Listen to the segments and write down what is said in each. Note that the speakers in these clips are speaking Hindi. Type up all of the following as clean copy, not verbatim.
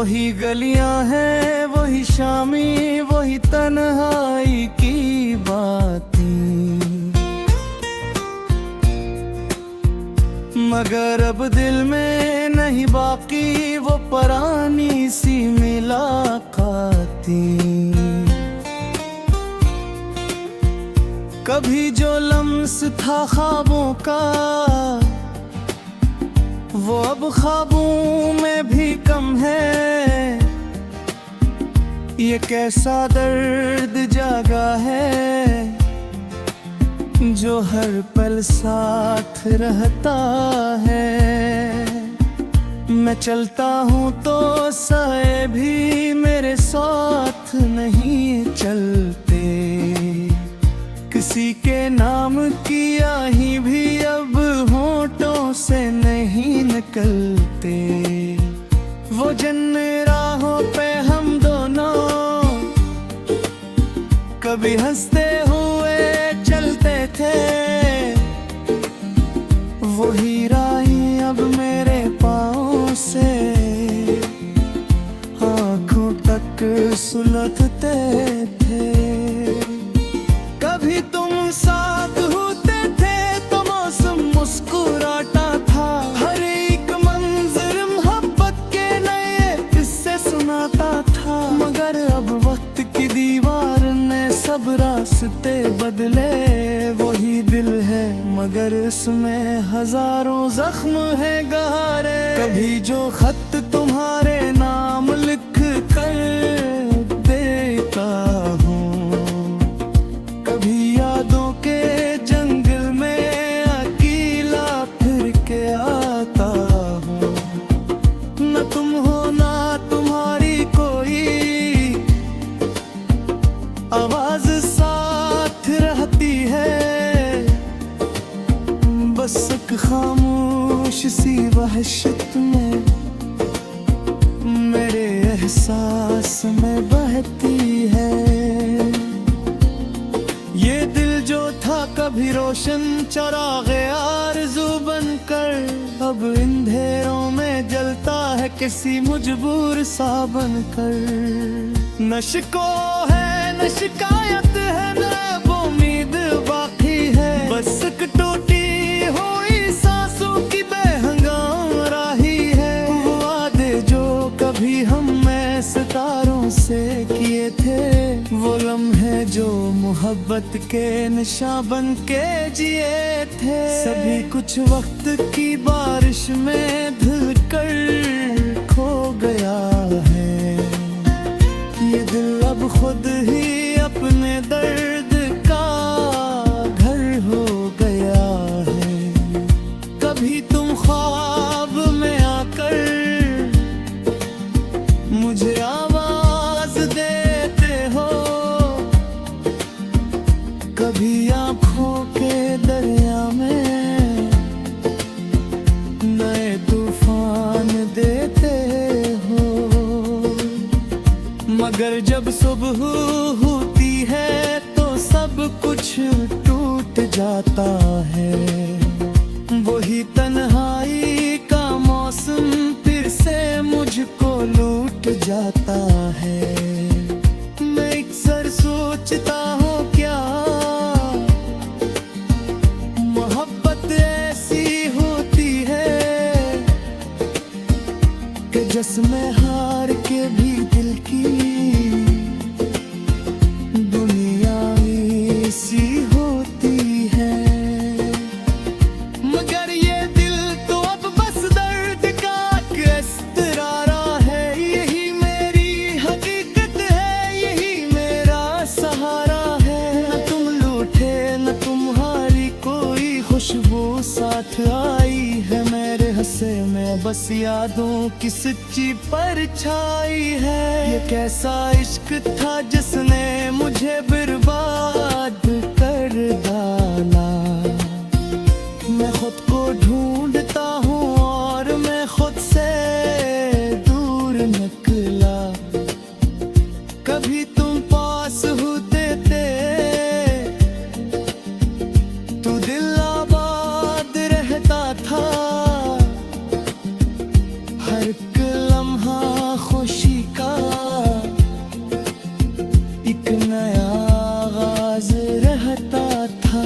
वही गलियां हैं, वही शामी, वही तन्हाई की बातें, मगर अब दिल में नहीं बाकी वो पुरानी सी मुलाकातें। कभी जो लम्स था ख्वाबों का, वो अब ख्वाबों में भी कम है। ये कैसा दर्द जागा है जो हर पल साथ रहता है। मैं चलता हूँ तो साए भी मेरे साथ नहीं चलते, किसी के नाम की आही भी अब होठों से नहीं निकलते। वो जिन राहों पे हम दोनों कभी हंसते हुए चलते थे, वही राहें अब मेरे पाँव से आँखों तक सुलगते थे। कभी तुम साथ होते थे तो मौसम मुस्कुराता था, हर एक मंजर मोहब्बत के नए किस्से सुनाता था। मगर अब वक्त की दीवार ने सब रास्ते बदले, वही दिल है मगर इसमें हजारों जख्म है गहरे। कभी जो खत तुम्हारे नाम लिख कर देता हूँ, कभी यादों के जंगल में अकेला फिर के आता हूँ। न तुम हो ना तुम्हारी कोई आवाज साथ रहती है, बस एक खामोश सी वहशत में मेरे एहसास में बहती है। ये दिल जो था कभी रोशन चराग़े आरज़ू बनकर, अब अंधेरों में जलता है किसी मजबूर सा बनकर। न शिको है न शिकायत है न वो उम्मीद बाकी है, बस एक टूटी हुई सांसों की बेहंगाम राही है। वो वादे जो कभी हमने सितारों से किए थे, वो लम्हे जो मोहब्बत के निशान बन के जिए थे, सभी कुछ वक्त की बारिश में धुल कर खो गया है। ये दिल अब खुद ही अपने दर्द का घर हो गया है। कभी तुम ख्वाब में आकर मुझे आवाज देते हो, कभी आँखों के दरिया में नए तूफान देते हो। मगर जब सुबह होती है तो सब कुछ टूट जाता है, वही तन्हाई का मौसम फिर से मुझको लूट जाता है। मैं अक्सर सोचता हूँ क्या मोहब्बत ऐसी होती है कि जिसमें हार के भी दिल की दुनिया ऐसी होती है। मगर ये दिल तो अब बस दर्द का एस्तरारा है, यही मेरी हकीकत है, यही मेरा सहारा है। न तुम लूटे न तुम्हारी कोई खुशबू साथ आई है, मेरे हंसे में बस यादों की सच्ची परछाई है। ये कैसा इश्क था जिसने मुझे बर्बाद कर डाला। मैं खुद को ढूंढता हूँ और मैं खुद से दूर निकला। कभी तुम पास होते थे तो दिल आबाद रहता था, हर एक लम्हा खुश एक नया आगाज रहता था,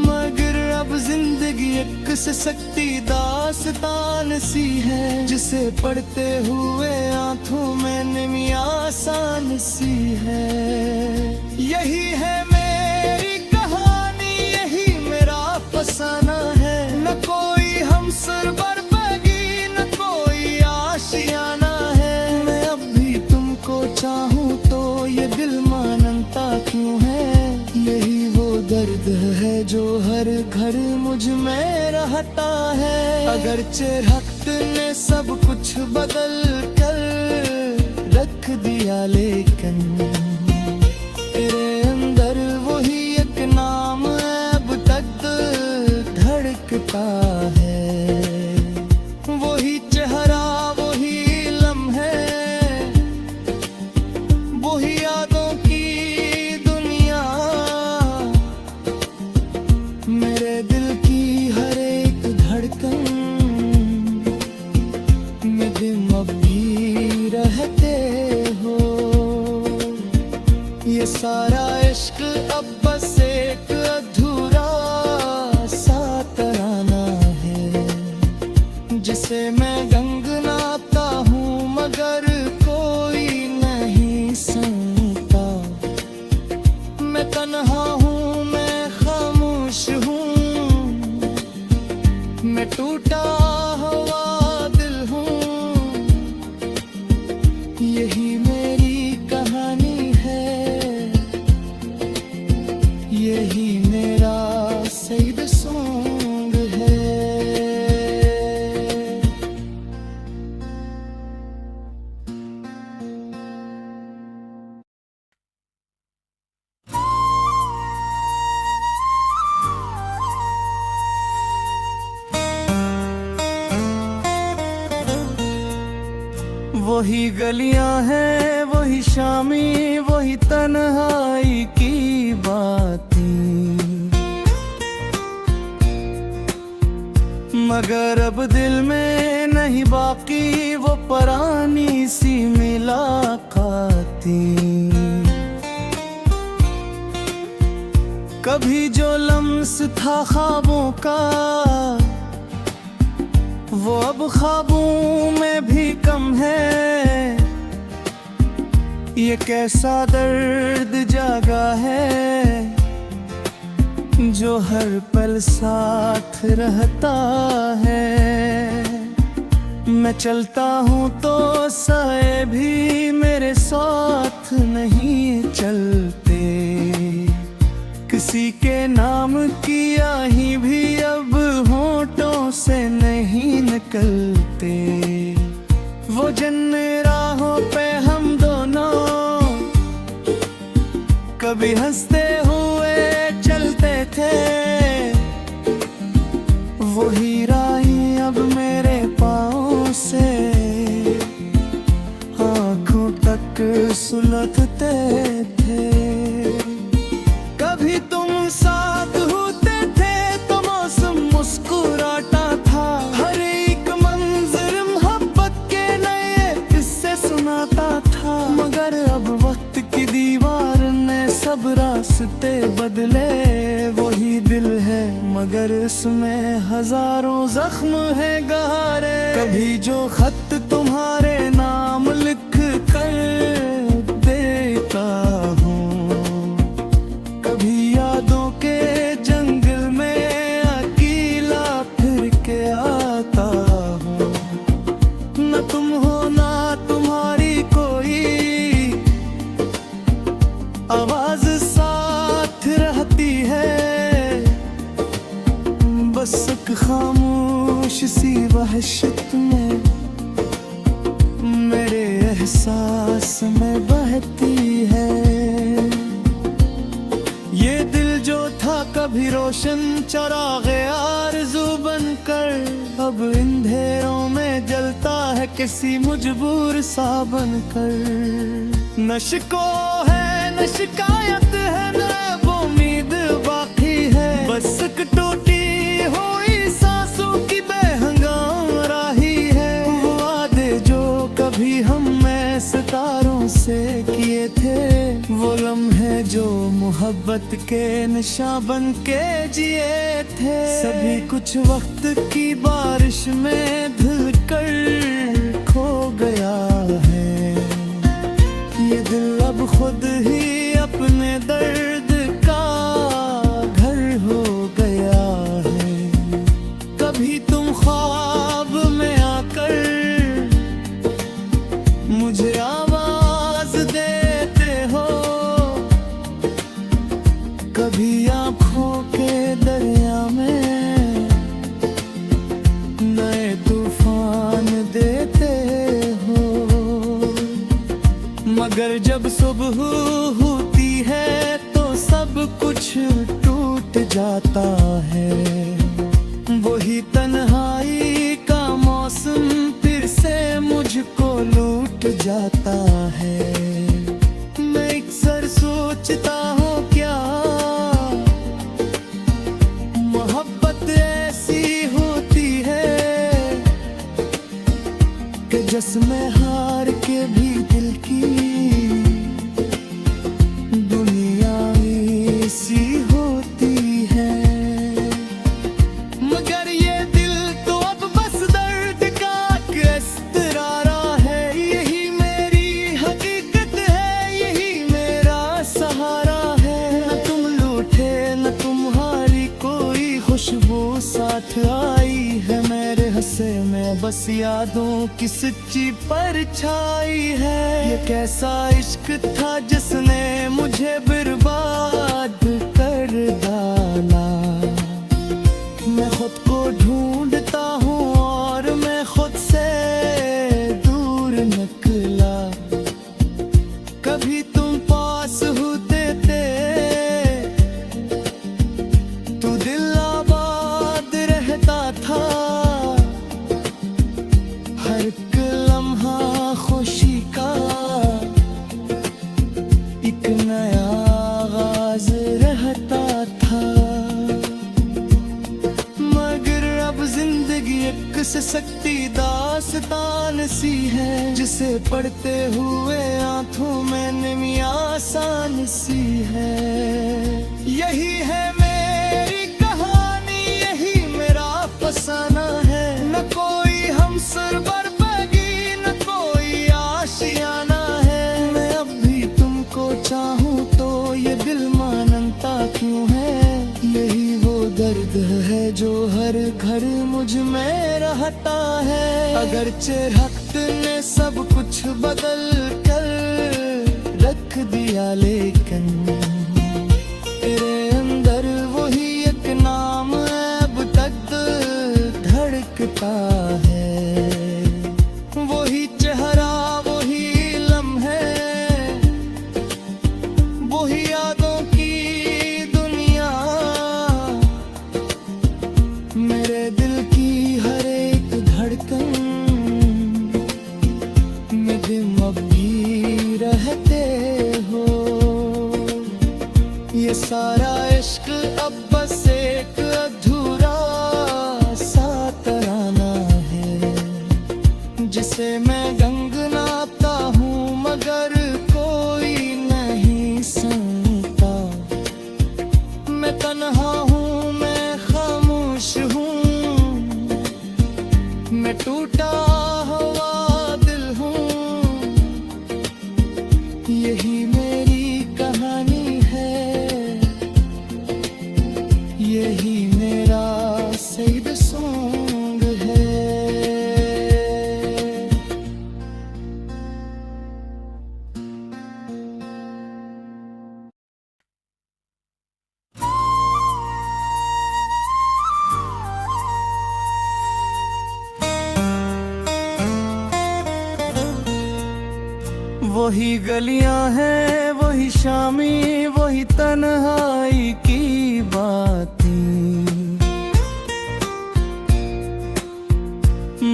मगर अब जिंदगी एक से सकती दास्तान सी है, जिसे पढ़ते हुए आंखों में निमी आसान सी है। यही है मेरी कहानी, यही मेरा फसाना है, न कोई हमसर बरबगी, न कोई आशियाना है। मैं अब भी तुमको चाहूँ तो ये दिल मानता क्यों है, यही वो दर्द है जो हर घर मुझ में रहता है। अगरचे वक्त ने सब कुछ बदल कर रख दिया, लेकिन तेरे अंदर वही एक नाम अब तक धड़कता है। वही चेहरा, वही लम्हे, वही यादों की दुनिया, मेरे दिल की हर एक धड़कन में तुम अब भी रहते हो। ये सारा इश्क अब बस एक अधूरा सा तराना है, जिसे मैं गंगनाता हूँ मगर कोई नहीं सुनता। मैं तन्हा हूँ, मैं खामोश हूँ, मैं टूटा हुआ दिल हूँ। यही मेरी कहानी है, यही मेरा सैद सॉन्ग है। वही गलियां हैं, वही शामी, वही तन्हाई की बातें, मगर अब दिल में नहीं बाकी वो पुरानी सी मुलाकातें। कभी जो लम्स था ख्वाबों का, वो अब ख्वाबों में भी कम है। ये कैसा दर्द जागा है जो हर पल साथ रहता है। मैं चलता हूँ तो साए भी मेरे साथ नहीं चलते, किसी के नाम की आही भी अब होठों से नहीं निकलते। वो जिन राहों पे हम दोनों कभी हंसते हुए चलते थे, वही राहें अब मेरे पाँव से आँखों तक सुलगते थे। कभी तुम साथ होते थे तो मौसम मुस्कुराता था, हर एक मंजर मोहब्बत के नए किस्से सुनाता था। मगर अब वक्त की दीवार ने सब रास्ते बदले, वही दिल है मगर इसमें हजारों जख्म है गहरे। कभी जो खत तुम्हारे नाम लिख कर देता हूँ, कभी यादों के जंगल में अकेला फिर के आता हूँ। न तुम हो ना तुम्हारी कोई आवाज साथ रहती है, बस एक खामोश सी वहशत में मेरे एहसास में बहती है। ये दिल जो था कभी रोशन चराग़े आरज़ू बनकर, अब अंधेरों में जलता है किसी मजबूर सा बनकर। न शिको है न शिकायत है न अब उम्मीद बाकी है, बस एक टूटी हुई सांसों की बेहंगाम राही है। वो वादे जो कभी हम में सितारों आंखों से किए थे वो लम्हे जो मोहब्बत के नशा बन के जिए थे। सभी कुछ वक्त की बारिश में धुल कर खो गया है। ये दिल अब खुद ही अपने दर्द का घर हो गया है। कभी तुम ख्वाब में आकर मुझे आवाज देते हो, कभी आँखों के दरिया में नए तूफान देते हो। मगर जब सुबह होती है तो सब कुछ टूट जाता है। वही तन्हाई का मौसम फिर से मुझको लूट जाता है। मैं अक्सर सोचता हूँ क्या मोहब्बत ऐसी होती है कि जिसमें हार के भी दिल की दुनिया ऐसी होती है। मगर ये दिल तो अब बस दर्द का किस्तरारा है। यही मेरी हकीकत है, यही मेरा सहारा है। न तुम लूटे न तुम्हारी कोई खुशबू साथ आई है। मेरे हंसे में बस यादों की सच्ची परछाई है। ये कैसा इश्क था जिसने मुझे बर्बाद कर डाला। मैं खुद को ढूंढता हूँ और मैं खुद से दूर निकला। कभी तुम पास होते थे तो दिल आबाद रहता था। हर एक लम्हा खुशी का एक नया आगाज रहता था। मगर अब जिंदगी एक से सकती दास्तान सी है, जिसे पढ़ते हुए आंखों में नमी आसान सी है। यही है मेरी कहानी, यही मेरा फसाना है। न कोई हमसर बरबगी न कोई आशियाना है। मैं अब भी तुमको चाहूँ तो ये दिल मानता क्यों है। यही वो दर्द है जो हर घर मुझ में रहता है। अगरचे वक्त ने सब कुछ बदल कर रख दिया, लेकिन तेरे अंदर वही एक नाम अब तक धड़कता है। वही चेहरा वही लम्हे वही यादों की दुनिया। मेरे दिल की हर एक धड़कन में तुम अब भी रहते हो। ये सारा इश्क अब बस एक अधूरा सा तराना है, जिसे मैं गंगनाता हूँ मगर कोई नहीं सुनता। मैं तन्हा हूँ, मैं खामोश हूँ, मैं टूटा हुआ दिल हूँ। यही मेरी कहानी है, यही मेरा सैद सॉन्ग है। वही गलियां हैं वही शामी वही तन्हाई की बातें।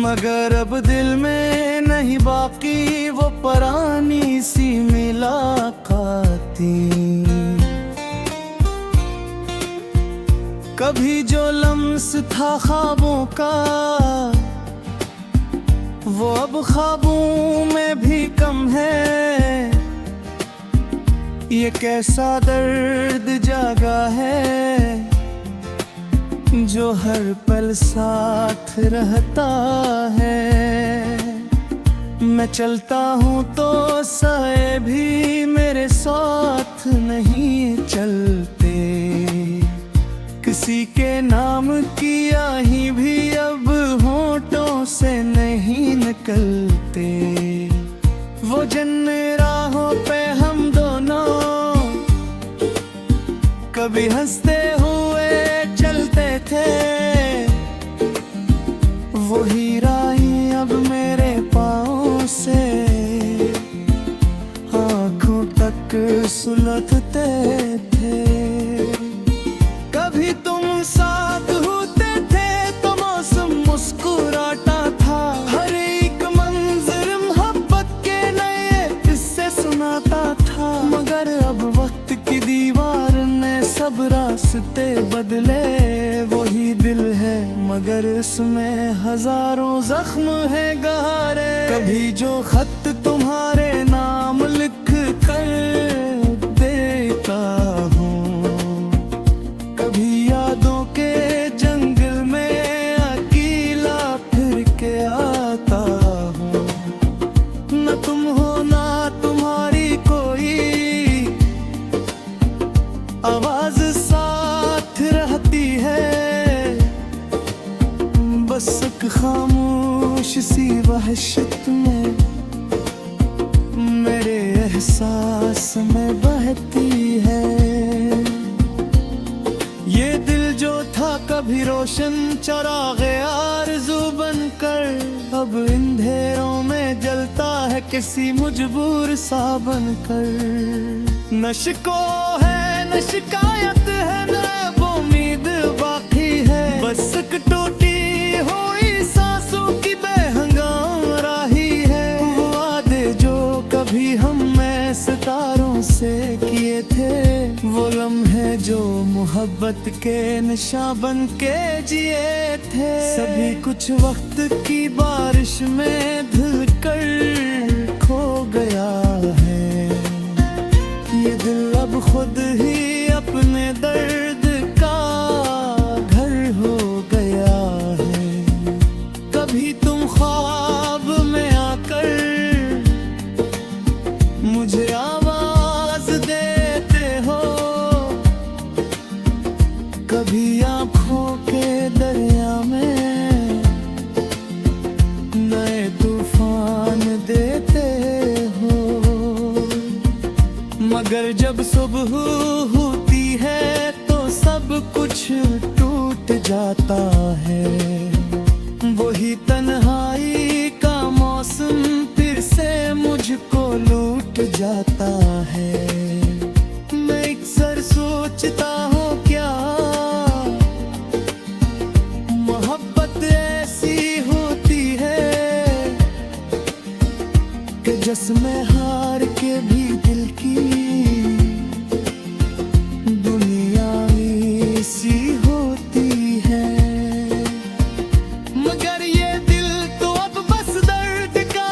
मगर अब दिल में नहीं बाकी वो पुरानी सी मुलाकातें। कभी जो लम्स था ख्वाबों का वो अब ख्वाबों में भी कम है। ये कैसा दर्द जागा है जो हर पल साथ रहता है। मैं चलता हूँ तो साए भी मेरे साथ नहीं चलते, किसी के नाम की आही भी अब होठों से नहीं निकलते। वो जिन राहों पे हम दोनों कभी हंसते हुए चलते थे, वही राहें अब मेरे पाँव से आँखों तक सुलगते थे। कभी तुम साथ होते थे तो मौसम मुस्कुराता था, हर एक मंजर मोहब्बत के नए किस्से सुनाता था। मगर अब वक्त की दीवार ने सब रास्ते बदले, वही दिल है मगर इसमें हजारों जख्म है गहरे। कभी जो खत तुम्हारे नाम लिख कर देता हूँ, कभी यादों के जंगल में अकेला फिर के आता हूँ। न तुम हो ना तुम्हारी कोई आवाज साथ रहती है, बस एक खामोश सी वहशत में मेरे एहसास में बहती है। ये दिल जो था कभी रोशन चराग़े आरज़ू बनकर, अब अंधेरों में जलता है किसी मजबूर सा बनकर। न शिको है न शिकायत है न अब उम्मीद बाकी है, बस एक टूटी हुई सांसों की बेहंगाम राही है। वो वादे जो कभी हमने सितारों से किए थे, वो लम्हे जो मोहब्बत के निशान बन के जिए थे, सभी कुछ वक्त की बारिश में धुल कर खो गया है। ये दिल अब खुद ही अपने दर्द का घर हो गया है। कभी तुम ख्वाब में आकर मुझे आवाज देते हो, कभी आँखों के दरिया में नए तूफान देते हो। मगर जब सुबह होती है तो सब कुछ टूट जाता है, वही तन्हाई का मौसम फिर से मुझको लूट जाता है। मैं अक्सर सोचता हूँ क्या मोहब्बत ऐसी होती है कि जिसमें हार के भी दिल की दुनिया ऐसी होती है। मगर ये दिल तो अब बस दर्द का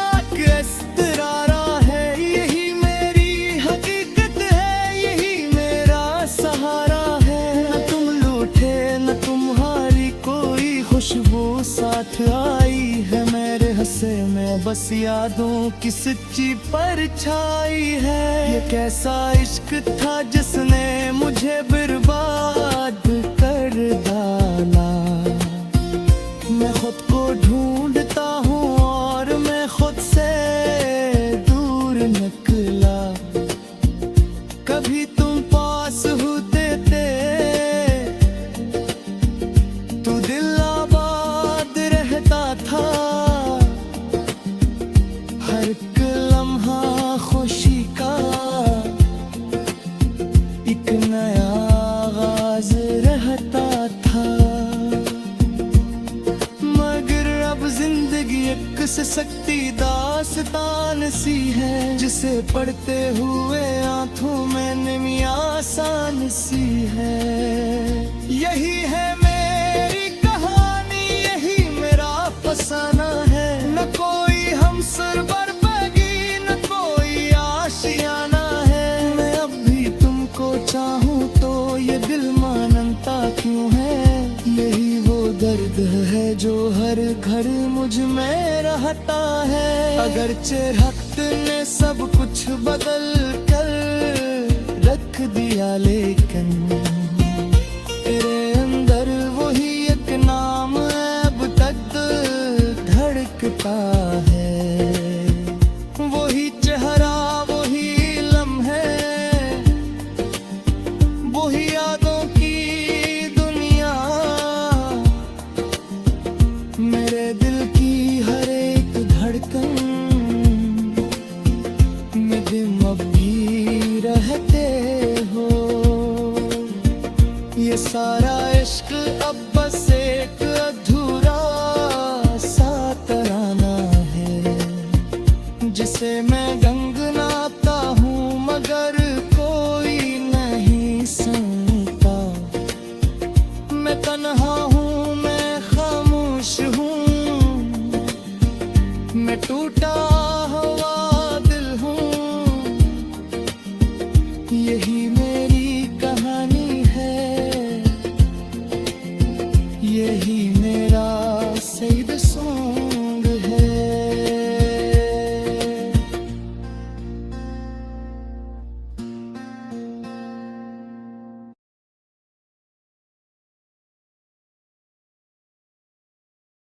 इस्तरारा है, यही मेरी हकीकत है, यही मेरा सहारा है। न तुम लूटे न तुम्हारी कोई खुशबू साथ आई है, मेरे हंसे में बस यादों की सच्ची परछाई है। ये कैसा इश्क था जिसने मुझे बर्बाद कर डाला। मैं खुद को ढूंढता हूँ और मैं खुद से दूर निकला। कभी तुम पास होते थे तो दिल आबाद रहता था, हर एक लम्हा खुशी का एक नया आगाज रहता था। मगर अब जिंदगी एक ससकती दास्तान सी है, जिसे पढ़ते हुए आंखों में नमी आसान सी है। यही है मेरी कहानी, यही मेरा फसाना है। न कोई हमसर बरबगी न कोई आशियाना है, मैं अब भी जो हर घर मुझ में रहता है। अगरचे वक्त ने सब कुछ बदल कर रख दिया, लेकिन तेरे अंदर वही एक नाम अब तक धड़कता है। वही चेहरा, वही लम्हे, वही यादों की दुनिया। मेरे दिल की हर एक धड़कन में तुम अब भी रहते हो। ये सारा इश्क अब बस एक अधूरा सा तराना है, जिसे मैं गंगनाता हूँ मगर कोई नहीं सुनता। मैं तन्हा हूँ, मैं खामोश हूँ, मैं टूटा हुआ दिल हूँ। यही